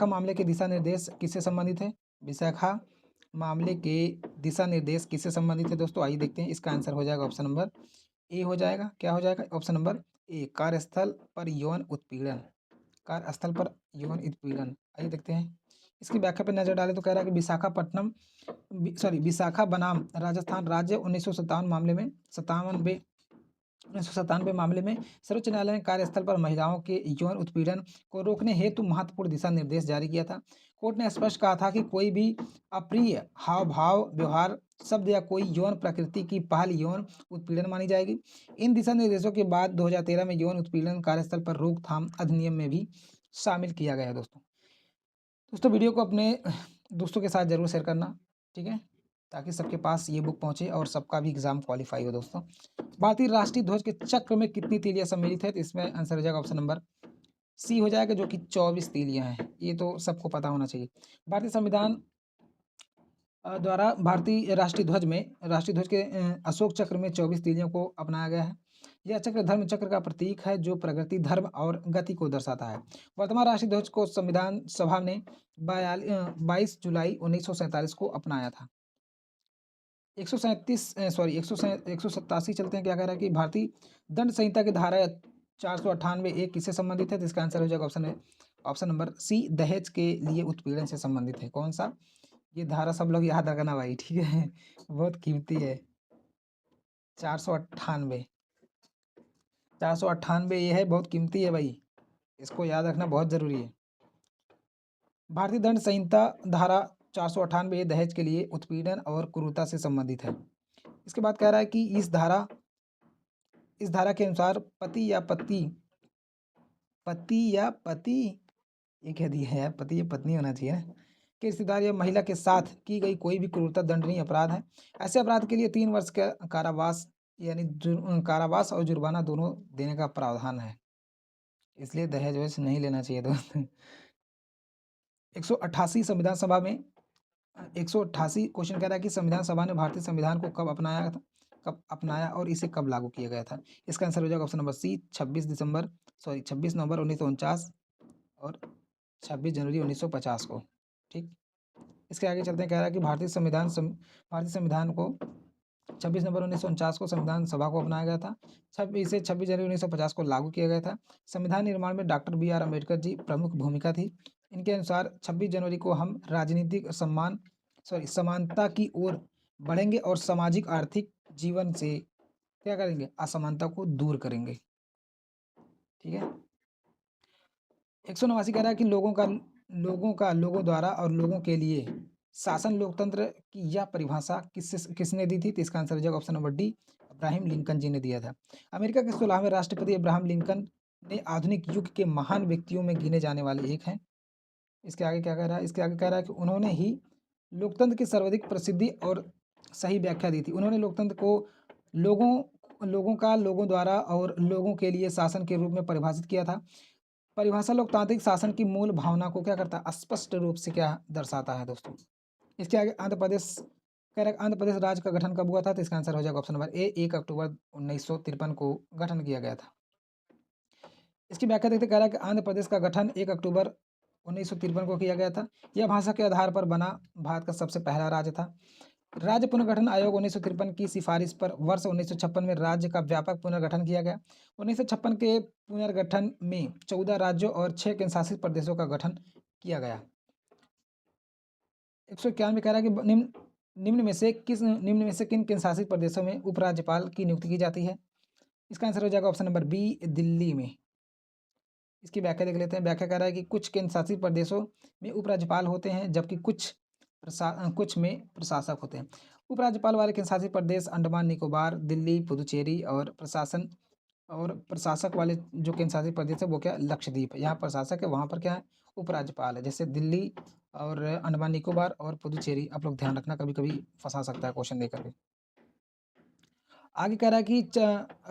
मामले के दिशा निर्देश किससे संबंधित है? विशाखा मामले के दिशा निर्देश किससे संबंधित है दोस्तों? आइए देखते हैं। इसका आंसर हो जाएगा ऑप्शन नंबर ए हो जाएगा। क्या हो जाएगा? ऑप्शन नंबर ए, कार्यस्थल पर यौन उत्पीड़न। कार्यस्थल पर यौन उत्पीड़न। आइए देखते हैं। इसकी व्याख्या पर नजर डालें तो कह रहा है कि विशाखा बनाम राजस्थान राज्य 1997 मामले में सर्वोच्च न्यायालय ने कार्यस्थल पर महिलाओं के यौन उत्पीड़न को रोकने हेतु महत्वपूर्ण दिशा निर्देश जारी किया था। कोर्ट ने स्पष्ट कहा था कि कोई भी अप्रिय हाव भाव, व्यवहार, शब्द या कोई यौन प्रकृति की पहल यौन उत्पीड़न मानी जाएगी। इन दिशा निर्देशों के बाद 2013 में यौन उत्पीड़न कार्यस्थल पर रोकथाम अधिनियम में भी शामिल किया गया है। दोस्तों वीडियो को अपने दोस्तों के साथ जरूर शेयर करना, ठीक है, ताकि सबके पास ये बुक पहुंचे और सबका भी एग्जाम क्वालिफाई हो। दोस्तों, भारतीय राष्ट्रीय ध्वज के चक्र में कितनी तीलियां सम्मिलित है? तो इसमें आंसर हो जाएगा ऑप्शन नंबर सी हो जाएगा, जो कि 24 तीलियां हैं। ये तो सबको पता होना चाहिए। भारतीय संविधान द्वारा भारतीय राष्ट्रीय ध्वज के अशोक चक्र में 24 तीलियों को अपनाया गया है। यह चक्र धर्म चक्र का प्रतीक है, जो प्रगति, धर्म और गति को दर्शाता है। वर्तमान राष्ट्रीय ध्वज को संविधान सभा ने 22 जुलाई 1947 को अपनाया था। 187 चलते हैं। क्या कह रहा है कि भारतीय दंड संहिता की धारा 498 किससे संबंधित है? तो इसका आंसर हो जाएगा ऑप्शन नंबर सी, दहेज के लिए उत्पीड़न से संबंधित है। कौन सा? ये धारा सब लोग याद रखना भाई, ठीक है, बहुत कीमती है। 498 ये है, बहुत कीमती है भाई, इसको याद रखना बहुत जरूरी है। भारतीय दंड संहिता धारा 498 दहेज के लिए उत्पीड़न और क्रूरता से संबंधित है। इसके बाद कह रहा है कि इस धारा के अनुसार पति या पति ये कह दिया है यार, पति या पत्नी होना चाहिए ना, के रिश्तेदार या महिला के साथ की गई कोई भी क्रूरता दंडनीय अपराध है। ऐसे अपराध के लिए 3 वर्ष का कारावास यानी कारावास और जुर्माना दोनों देने का प्रावधान है। इसलिए दहेज वहेज नहीं लेना चाहिए दोस्त। 188 संविधान सभा में 188 क्वेश्चन कह रहा है कि संविधान सभा ने भारतीय संविधान को कब अपनाया और इसे कब लागू किया गया था? इसका आंसर हो जाएगा ऑप्शन नंबर सी, 26 नवंबर 1949 और 26 जनवरी 1950 को। ठीक, इसके आगे चलते हैं। कह रहा है कि भारतीय संविधान को 26 नवंबर 1949 को संविधान सभा को अपनाया गया था। 26 जनवरी 1950 को लागू किया गया था। संविधान निर्माण में डॉक्टर BR अम्बेडकर जी प्रमुख भूमिका थी। इनके अनुसार 26 जनवरी को हम राजनीतिक समानता की ओर बढ़ेंगे और सामाजिक आर्थिक जीवन से क्या करेंगे? असमानता को दूर करेंगे। ठीक है। 189 कह रहा है कि लोगों द्वारा और लोगों के लिए शासन लोकतंत्र की यह परिभाषा किसने दी थी? तो इसका आंसर हो जाएगा option number D, Abraham Lincoln ji ने दिया था। अमेरिका के 16वें राष्ट्रपति अब्राहम लिंकन ने आधुनिक युग के महान व्यक्तियों में गिने जाने वाले एक हैं। इसके आगे क्या कह रहा है? इसके आगे कह रहा है कि उन्होंने ही लोकतंत्र की सर्वाधिक प्रसिद्धि और सही व्याख्या दी थी। उन्होंने लोकतंत्र को लोगों द्वारा और लोगों के लिए शासन के रूप में परिभाषित किया था। परिभाषा लोकतांत्रिक शासन की मूल भावना को क्या करता है, स्पष्ट रूप से क्या दर्शाता है दोस्तों। इसके आगे आंध्र प्रदेश कह रहा है, आंध्र प्रदेश राज्य का गठन कब हुआ था, तो इसका आंसर हो जाएगा ऑप्शन नंबर ए, 1 अक्टूबर 1953 को गठन किया गया था। इसकी व्याख्या देखते, कह रहा है कि आंध्र प्रदेश का गठन 1 अक्टूबर 1953 को किया गया था। यह भाषा के आधार पर बना भारत का सबसे पहला राज्य था। राज्य पुनर्गठन आयोग 1953 की सिफारिश पर वर्ष 1956 में राज्य का व्यापक पुनर्गठन किया गया। 1956 के पुनर्गठन में 14 राज्यों और 6 केंद्रशासित प्रदेशों का गठन किया गया। 191 कह रहा है कि निम्न में से किन केंद्रशासित प्रदेशों में उपराज्यपाल की नियुक्ति की जाती है। इसका आंसर हो जाएगा ऑप्शन नंबर बी, दिल्ली में। इसकी व्याख्या देख लेते हैं। व्याख्या कह रहा है कि कुछ केंद्र शासित प्रदेशों में उपराज्यपाल होते हैं, जबकि कुछ में प्रशासक होते हैं। उपराज्यपाल वाले केंद्र शासित प्रदेश अंडमान निकोबार, दिल्ली, पुदुचेरी और प्रशासक वाले जो केंद्र शासित प्रदेश है वो क्या, लक्षद्वीप। यहाँ प्रशासक है, वहाँ पर क्या है, उपराज्यपाल है। जैसे दिल्ली और अंडमान निकोबार और पुदुचेरी, आप लोग ध्यान रखना, कभी कभी फंसा सकता है क्वेश्चन देकर के। आगे कह रहा है कि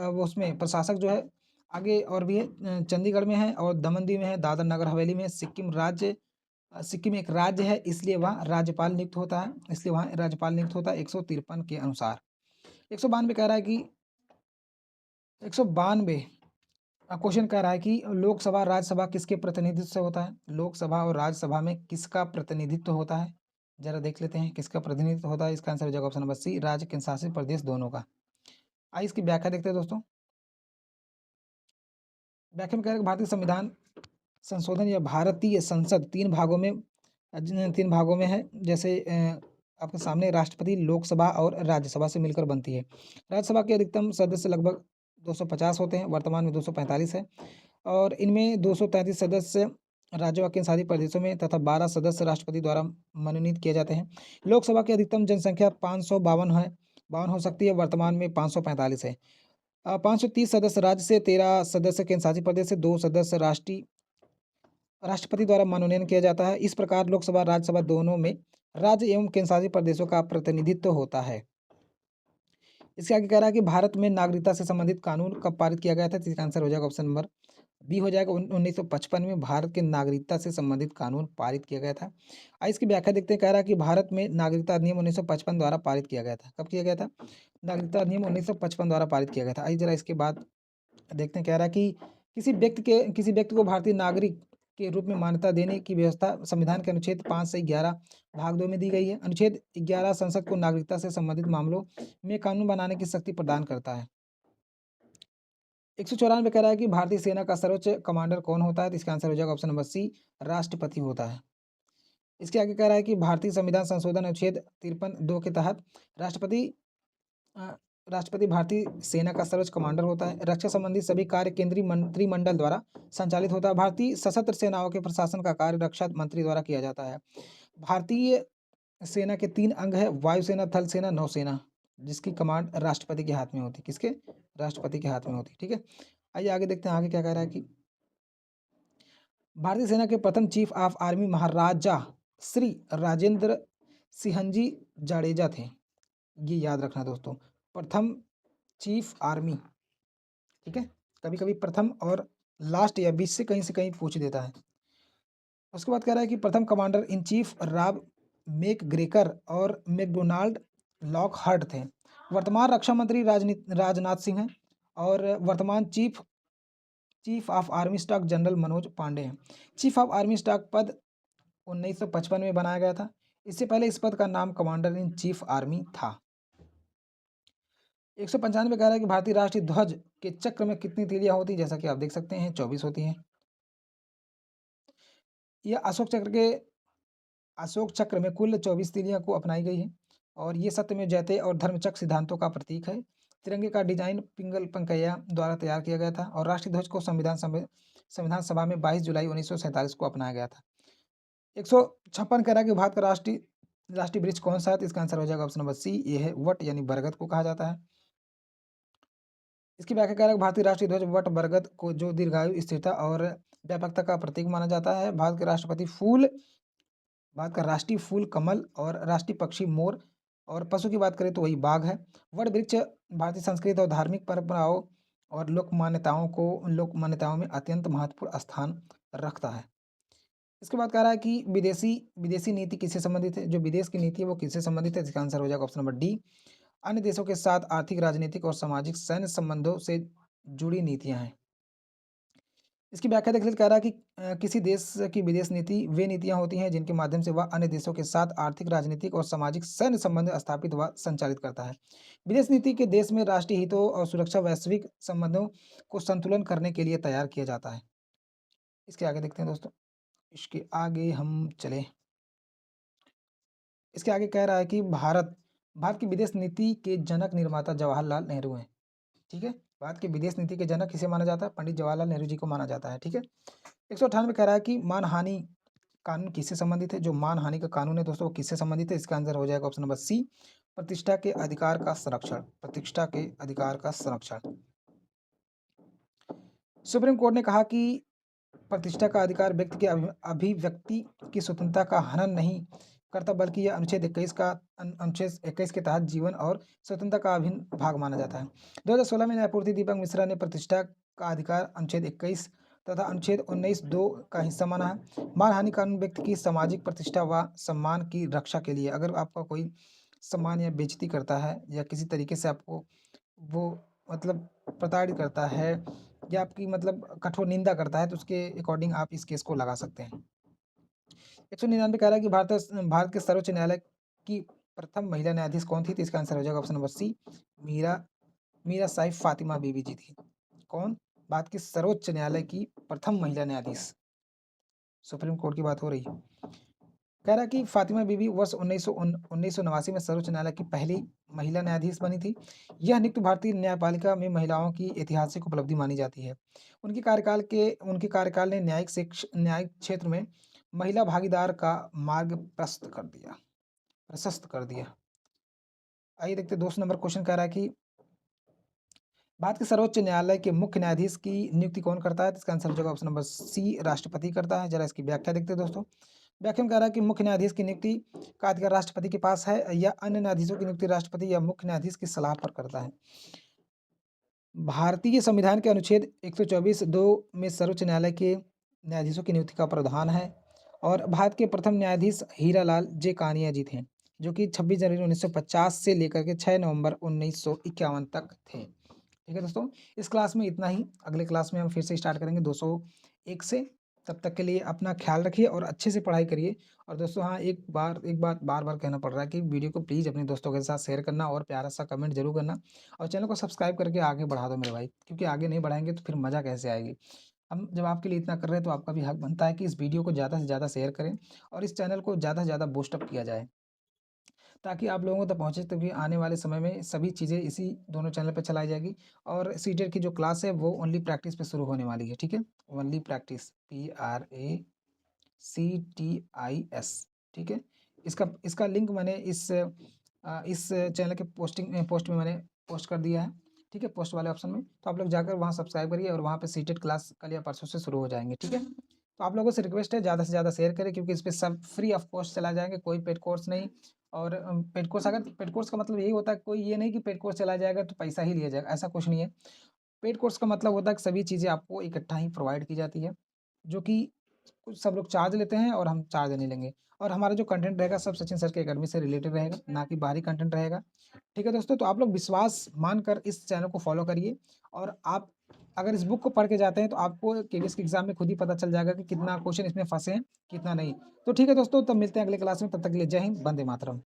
वो उसमें प्रशासक जो है आगे और भी है, चंडीगढ़ में है और दमन दीव में है, दादर नगर हवेली में। सिक्किम एक राज्य है, इसलिए वहाँ राज्यपाल नियुक्त होता है, 153 के अनुसार। 192 कह रहा है कि 192 क्वेश्चन कह रहा है कि लोकसभा राज्यसभा किसके प्रतिनिधित्व से होता है। लोकसभा और राज्यसभा में किसका प्रतिनिधित्व होता है, जरा देख लेते हैं किसका प्रतिनिधित्व होता है। इसका आंसर हो जाएगा ऑप्शन नंबर सी, राज्य केंद्र शासित प्रदेश दोनों का। आइए इसकी व्याख्या देखते हैं दोस्तों। व्याख्या में कह रहा है कि भारतीय संविधान संशोधन या भारतीय संसद तीन भागों में है। जैसे आपके सामने राष्ट्रपति, लोकसभा और राज्यसभा से मिलकर बनती है। राज्यसभा के अधिकतम सदस्य लगभग 250 होते हैं, वर्तमान में 245 है, और इनमें 233 सदस्य राज्यों व केंद्र शासित प्रदेशों में तथा 12 सदस्य राष्ट्रपति द्वारा मनोनीत किए जाते हैं। लोकसभा की अधिकतम जनसंख्या 552 है, 52 हो सकती है, वर्तमान में 545 है। 530 सदस्य राज्य से, 13 सदस्य केंद्र शासित प्रदेश से, 2 सदस्य राष्ट्रपति द्वारा मनोनयन किया जाता है। इस प्रकार लोकसभा राज्यसभा दोनों में राज्य एवं केंद्र शासित प्रदेशों का प्रतिनिधित्व होता है। इसके आगे कह रहा है कि भारत में नागरिकता से संबंधित कानून कब पारित किया गया था, तो इसका आंसर हो जाएगा ऑप्शन नंबर बी हो जाएगा। 1955 में भारत के नागरिकता से संबंधित कानून पारित किया गया था। आइए इसकी व्याख्या देखते हैं। कह रहा है कि भारत में नागरिकता अधिनियम 1955 द्वारा पारित किया गया था। कब किया गया था, नागरिकता अधिनियम 1955 द्वारा पारित किया गया था। आइए जरा इसके बाद देखते हैं। कह रहा है कि किसी व्यक्ति को भारतीय नागरिक के रूप में मान्यता देने की व्यवस्था संविधान के अनुच्छेद 5 से 11 भाग 2 में दी गई है। अनुच्छेद 11 संसद को नागरिकता से संबंधित मामलों में कानून बनाने की शक्ति प्रदान करता है। 194 कह रहा है कि भारतीय सेना का सर्वोच्च कमांडर कौन होता है, तो इसका आंसर हो जाएगा ऑप्शन नंबर सी, राष्ट्रपति होता है। इसके आगे कह रहा है कि भारतीय संविधान संशोधन अनुच्छेद 53(2) के तहत राष्ट्रपति अ, राष्ट्रपति भारतीय सेना का सर्वोच्च कमांडर होता है। रक्षा संबंधी सभी कार्य केंद्रीय मंत्रिमंडल द्वारा संचालित होता है। भारतीय सशस्त्र सेनाओं के प्रशासन का कार्य रक्षा मंत्री द्वारा किया जाता है। भारतीय सेना के 3 अंग है, वायुसेना, थल सेना, नौसेना, जिसकी कमांड राष्ट्रपति के हाथ में होती है। किसके, राष्ट्रपति के हाथ में होती है। ठीक है, आइए आगे देखते हैं आगे क्या कह रहा है कि भारतीय सेना के प्रथम चीफ ऑफ आर्मी महाराजा श्री राजेंद्र सिंहजी जाडेजा थे। ये याद रखना दोस्तों, प्रथम चीफ आर्मी। ठीक है, कभी कभी प्रथम और लास्ट या बीच से कहीं पूछ देता है। उसके बाद कह रहा है कि प्रथम कमांडर इन चीफ राब मैकग्रेकर और मैकडोनाल्ड लॉकहार्ट थे। वर्तमान रक्षा मंत्री राजनाथ सिंह हैं और वर्तमान chief of army staff general Manoj Pande हैं। चीफ ऑफ आर्मी स्टाफ पद 1955 में बनाया गया था। इससे पहले इस पद का नाम कमांडर इन चीफ आर्मी था। 195 कह रहा है कि भारतीय राष्ट्रीय ध्वज के चक्र में कितनी तीलियां होती हैं, जैसा कि आप देख सकते हैं 24 होती हैं। यह अशोक चक्र में कुल 24 तीलियां को अपनाई गई है और ये सत्य में जयते और धर्मचक्र सिद्धांतों का प्रतीक है। तिरंगे का डिजाइन पिंगल पंकैया द्वारा तैयार किया गया था और राष्ट्रीय ध्वज को संविधान सभा में 22 जुलाई 1947 को अपनाया गया था। 156 कह रहा है कि भारत का राष्ट्रीय वृक्ष कौन सा है, तो इसका आंसर हो जाएगा ऑप्शन नंबर सी, ये है वट यानी बरगद को कहा जाता है। इसकी व्याख्या कह रहा है कि भारतीय राष्ट्रीय ध्वज वट बरगद को जो दीर्घायु, स्थिरता और व्यापकता का प्रतीक माना जाता है। भारत का राष्ट्रीय फूल कमल और राष्ट्रीय पक्षी मोर, और पशु की बात करें तो वही बाघ है। वट वृक्ष भारतीय संस्कृति और धार्मिक परंपराओं और लोक मान्यताओं में अत्यंत महत्वपूर्ण स्थान रखता है। इसके बाद कह रहा है कि विदेशी विदेशी नीति किससे संबंधित है? जो विदेश की नीति है वो किससे संबंधित है? इसका आंसर हो जाएगा ऑप्शन नंबर डी, अन्य देशों के साथ आर्थिक, राजनीतिक और सामाजिक सैन्य संबंधों से जुड़ी नीतियाँ हैं। इसकी व्याख्या देख लीजिए, कह रहा है कि किसी देश की विदेश नीति वे नीतियाँ होती हैं जिनके माध्यम से वह अन्य देशों के साथ आर्थिक, राजनीतिक और सामाजिक सैन्य संबंध स्थापित व संचालित करता है। विदेश नीति के देश में राष्ट्रीय हितों और सुरक्षा वैश्विक संबंधों को संतुलन करने के लिए तैयार किया जाता है। इसके आगे देखते हैं दोस्तों, इसके आगे हम चलें। इसके आगे कह रहा है कि भारत की विदेश नीति के जनक निर्माता जवाहरलाल नेहरू हैं। ठीक है? भारत की विदेश नीति के जनक किसे माना जाता है? पंडित जवाहरलाल नेहरू जी को माना जाता है। ठीक है? 198 कह रहा है कि मानहानि कानून किससे संबंधित है? जो मानहानि का कानून है दोस्तों वो किससे संबंधित है? इसका आंसर हो जाएगा ऑप्शन नंबर सी, प्रतिष्ठा के अधिकार का संरक्षण। प्रतिष्ठा के अधिकार का संरक्षण। सुप्रीम कोर्ट ने कहा कि प्रतिष्ठा का अधिकार व्यक्ति के अभिव्यक्ति की स्वतंत्रता का हनन नहीं करता, बल्कि यह अनुच्छेद 21 का अनुच्छेद 21 के तहत जीवन और स्वतंत्रता का अभिन्न भाग माना जाता है। 2016 में न्यायमूर्ति दीपक मिश्रा ने प्रतिष्ठा का अधिकार अनुच्छेद 21 तथा अनुच्छेद 19(2) का हिस्सा माना है। मानहानि कानून व्यक्ति की सामाजिक प्रतिष्ठा व सम्मान की रक्षा के लिए, अगर आपका कोई सम्मान या बेइज्जती करता है या किसी तरीके से आपको वो मतलब प्रताड़ित करता है या आपकी मतलब कठोर निंदा करता है, तो उसके अकॉर्डिंग आप इस केस को लगा सकते हैं। 199 कह रहा है कि भारत के सर्वोच्च न्यायालय की प्रथम महिला न्यायाधीश कौन थी? तो इसका आंसर हो जाएगा option number C, Meera Meera Sahib Fathima Beevi ji थी। कौन? भारत के सर्वोच्च न्यायालय की प्रथम महिला न्यायाधीश। सुप्रीम कोर्ट की बात हो रही है। कह रहा है कि फातिमा बीबी वर्ष 1989 में सर्वोच्च न्यायालय की पहली महिला न्यायाधीश बनी थी। यह नियुक्ति भारतीय न्यायपालिका में महिलाओं की ऐतिहासिक उपलब्धि मानी जाती है। उनके कार्यकाल ने न्यायिक क्षेत्र में महिला भागीदार का मार्ग प्रशस्त कर दिया। आइए देखते हैं 2 नंबर क्वेश्चन कह रहा है कि भारत के सर्वोच्च न्यायालय के मुख्य न्यायाधीश की नियुक्ति कौन करता है? तो इसका आंसर हो जाएगा ऑप्शन नंबर सी, राष्ट्रपति करता है। जरा इसकी व्याख्या देखते हैं दोस्तों। व्याख्या में कह रहा है कि मुख्य न्यायाधीश की नियुक्ति का अधिकार राष्ट्रपति के पास है या अन्य न्यायाधीशों की नियुक्ति राष्ट्रपति या मुख्य न्यायाधीश की सलाह पर करता है। भारतीय संविधान के अनुच्छेद 124(2) में सर्वोच्च न्यायालय के न्यायाधीशों की नियुक्ति का प्रावधान है और भारत के प्रथम न्यायाधीश हीरालाल जे कानिया जी थे, जो कि 26 जनवरी 1950 से लेकर के 6 नवंबर 1951 तक थे। ठीक है दोस्तों, इस क्लास में इतना ही। अगले क्लास में हम फिर से स्टार्ट करेंगे 201 से। तब तक के लिए अपना ख्याल रखिए और अच्छे से पढ़ाई करिए। और दोस्तों हाँ, एक बात बार-बार कहना पड़ रहा है कि वीडियो को प्लीज़ अपने दोस्तों के साथ शेयर करना और प्यारा सा कमेंट ज़रूर करना और चैनल को सब्सक्राइब करके आगे बढ़ा दो मेरे भाई, क्योंकि आगे नहीं बढ़ाएँगे तो फिर मज़ा कैसे आएगी। हम जब आपके लिए इतना कर रहे हैं तो आपका भी हक बनता है कि इस वीडियो को ज़्यादा से ज़्यादा शेयर करें और इस चैनल को ज़्यादा से ज़्यादा बूस्ट अप किया जाए, ताकि आप लोगों तक पहुँचे, क्योंकि आने वाले समय में सभी चीज़ें इसी दोनों चैनल पे चलाई जाएगी और सीटेट की जो क्लास है वो ओनली प्रैक्टिस पे शुरू होने वाली है। ठीक है? Only practice, PRACTIS। ठीक है? इसका इसका लिंक मैंने इस चैनल के पोस्ट में मैंने पोस्ट कर दिया है। ठीक है? पोस्ट वाले ऑप्शन में, तो आप लोग जाकर वहाँ सब्सक्राइब करिए और वहाँ पे सीटेट क्लास कल या परसों से शुरू हो जाएँगे। ठीक है? तो आप लोगों से रिक्वेस्ट है ज़्यादा से ज़्यादा शेयर करें, क्योंकि इस पे सब फ्री ऑफ कॉस्ट चला जाएँगे, कोई पेड कोर्स नहीं। और पेड कोर्स का मतलब यही होता है, कोई ये नहीं कि पेड कोर्स चला जाएगा तो पैसा ही लिया जाएगा, ऐसा कुछ नहीं है। पेड कोर्स का मतलब होता है कि सभी चीज़ें आपको इकट्ठा ही प्रोवाइड की जाती है, जो कि कुछ सब लोग चार्ज लेते हैं और हम चार्ज नहीं लेंगे। और हमारा जो कंटेंट रहेगा सब सचिन सर के अकेडमी से रिलेटेड रहेगा, ना कि बाहरी कंटेंट रहेगा। ठीक है दोस्तों? तो आप लोग विश्वास मानकर इस चैनल को फॉलो करिए और आप अगर इस बुक को पढ़ के जाते हैं तो आपको केवीएस के एग्ज़ाम में खुद ही पता चल जाएगा कि कितना क्वेश्चन इसमें फँसे हैं, कितना नहीं। तो ठीक है दोस्तों, तब मिलते हैं अगले क्लास में, तब तक के लिए जय हिंद, वंदे मातरम।